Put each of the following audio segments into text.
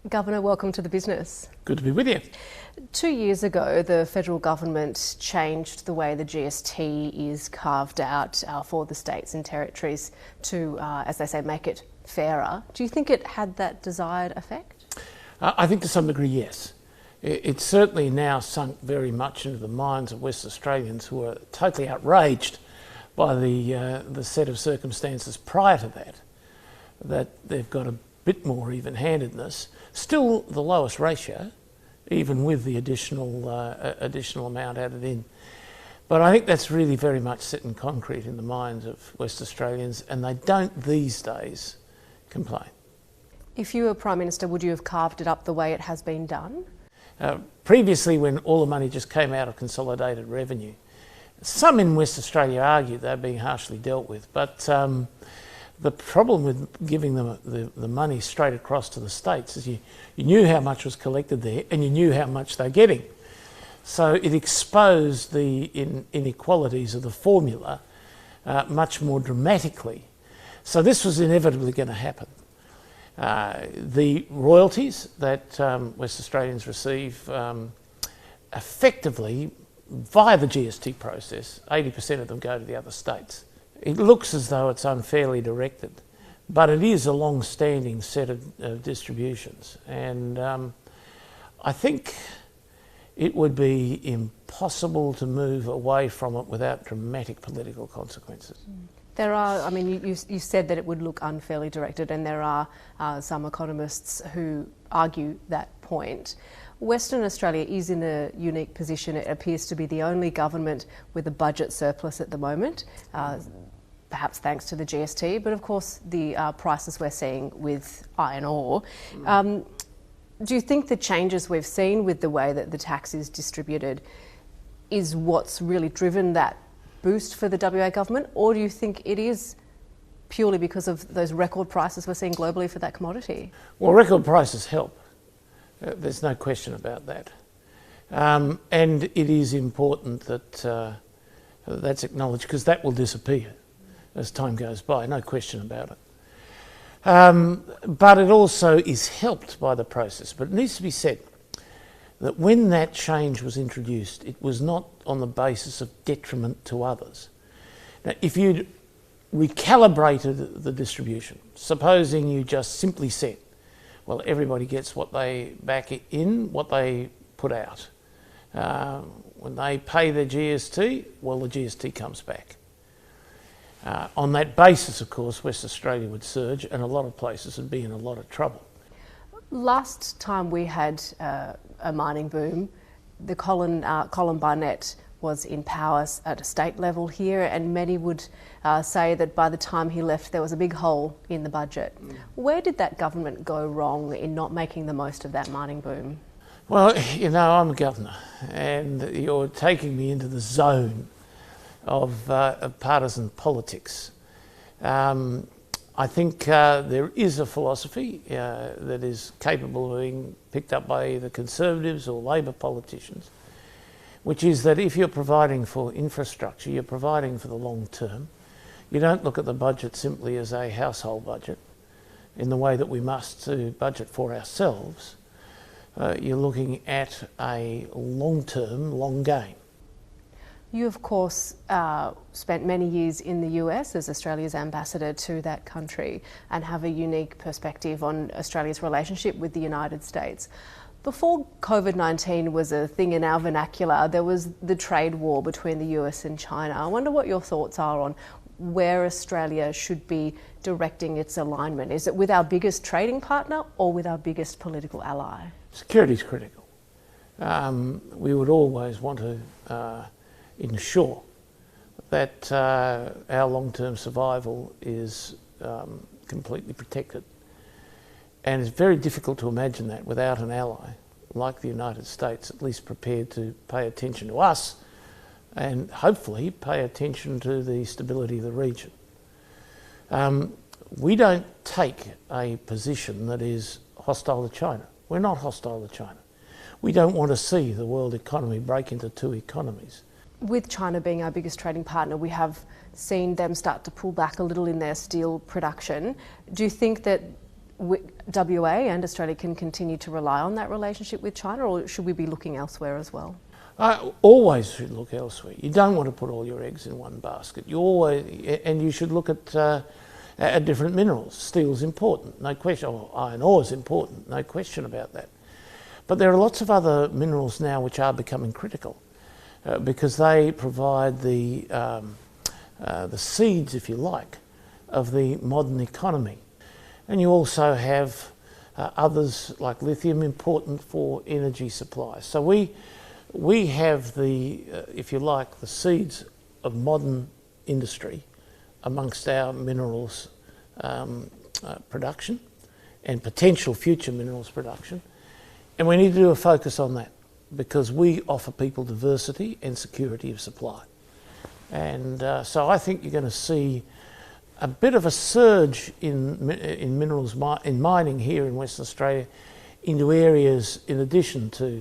Governor, welcome to the business. Good to be with you. 2 years ago, the federal government changed the way the GST is carved out for the states and territories to, as they say, make it fairer. Do you think it had that desired effect? I think to some degree, yes. It's certainly now sunk very much into the minds of West Australians who are totally outraged by the set of circumstances prior to that they've got a bit more even-handedness. Still the lowest ratio, even with the additional amount added in. But I think that's really very much set in concrete in the minds of West Australians, and they don't these days complain. If you were Prime Minister, would you have carved it up the way it has been done? Previously, when all the money just came out of consolidated revenue, some in West Australia argued they're being harshly dealt with, but the problem with giving them the money straight across to the states is you knew how much was collected there and you knew how much they're getting. So it exposed the inequalities of the formula much more dramatically. So this was inevitably going to happen. The royalties that West Australians receive effectively via the GST process, 80% of them go to the other states. It looks as though it's unfairly directed, but it is a long-standing set of distributions, and I think it would be impossible to move away from it without dramatic political consequences. There are, I mean, you said that it would look unfairly directed, and there are some economists who argue that point. Western Australia is in a unique position. It appears to be the only government with a budget surplus at the moment, perhaps thanks to the GST, but of course the prices we're seeing with iron ore. Do you think the changes we've seen with the way that the tax is distributed is what's really driven that boost for the WA government, or do you think it is purely because of those record prices we're seeing globally for that commodity? Well, record prices help. There's no question about that. And it is important that that's acknowledged, because that will disappear as time goes by, no question about it. But it also is helped by the process. But it needs to be said that when that change was introduced, it was not on the basis of detriment to others. Now, if you'd recalibrated the distribution, supposing you just simply said, well, everybody gets what they back in, what they put out. When they pay their GST, well, the GST comes back. On that basis, of course, West Australia would surge and a lot of places would be in a lot of trouble. Last time we had a mining boom, the Colin Barnett was in power at a state level here, and many would say that by the time he left there was a big hole in the budget. Where did that government go wrong in not making the most of that mining boom? Well, you know, I'm a governor and you're taking me into the zone of partisan politics. I think there is a philosophy that is capable of being picked up by either Conservatives or Labor politicians, which is that if you're providing for infrastructure, you're providing for the long term. You don't look at the budget simply as a household budget in the way that we must to budget for ourselves. You're looking at a long-term, long game. You, of course, spent many years in the US as Australia's ambassador to that country and have a unique perspective on Australia's relationship with the United States. Before COVID-19 was a thing in our vernacular, there was the trade war between the US and China. I wonder what your thoughts are on where Australia should be directing its alignment. Is it with our biggest trading partner or with our biggest political ally? Security is critical. We would always want to ensure that our long-term survival is completely protected. And it's very difficult to imagine that without an ally like the United States, at least prepared to pay attention to us and hopefully pay attention to the stability of the region. We don't take a position that is hostile to China. We're not hostile to China. We don't want to see the world economy break into two economies. With China being our biggest trading partner, we have seen them start to pull back a little in their steel production. Do you think that WA and Australia can continue to rely on that relationship with China, or should we be looking elsewhere as well? Always should look elsewhere. You don't want to put all your eggs in one basket. You should look at different minerals. Steel's important, no question. Or iron ore is important, no question about that. But there are lots of other minerals now which are becoming critical because they provide the seeds, if you like, of the modern economy. And you also have others like lithium important for energy supply. So we have if you like, the seeds of modern industry amongst our minerals production and potential future minerals production. And we need to do a focus on that because we offer people diversity and security of supply. And so I think you're going to see a bit of a surge in minerals, in mining here in Western Australia into areas in addition to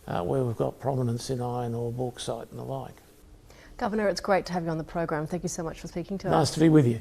where we've got prominence in iron ore, bauxite and the like. Governor, it's great to have you on the program. Thank you so much for speaking to us. Nice to be with you.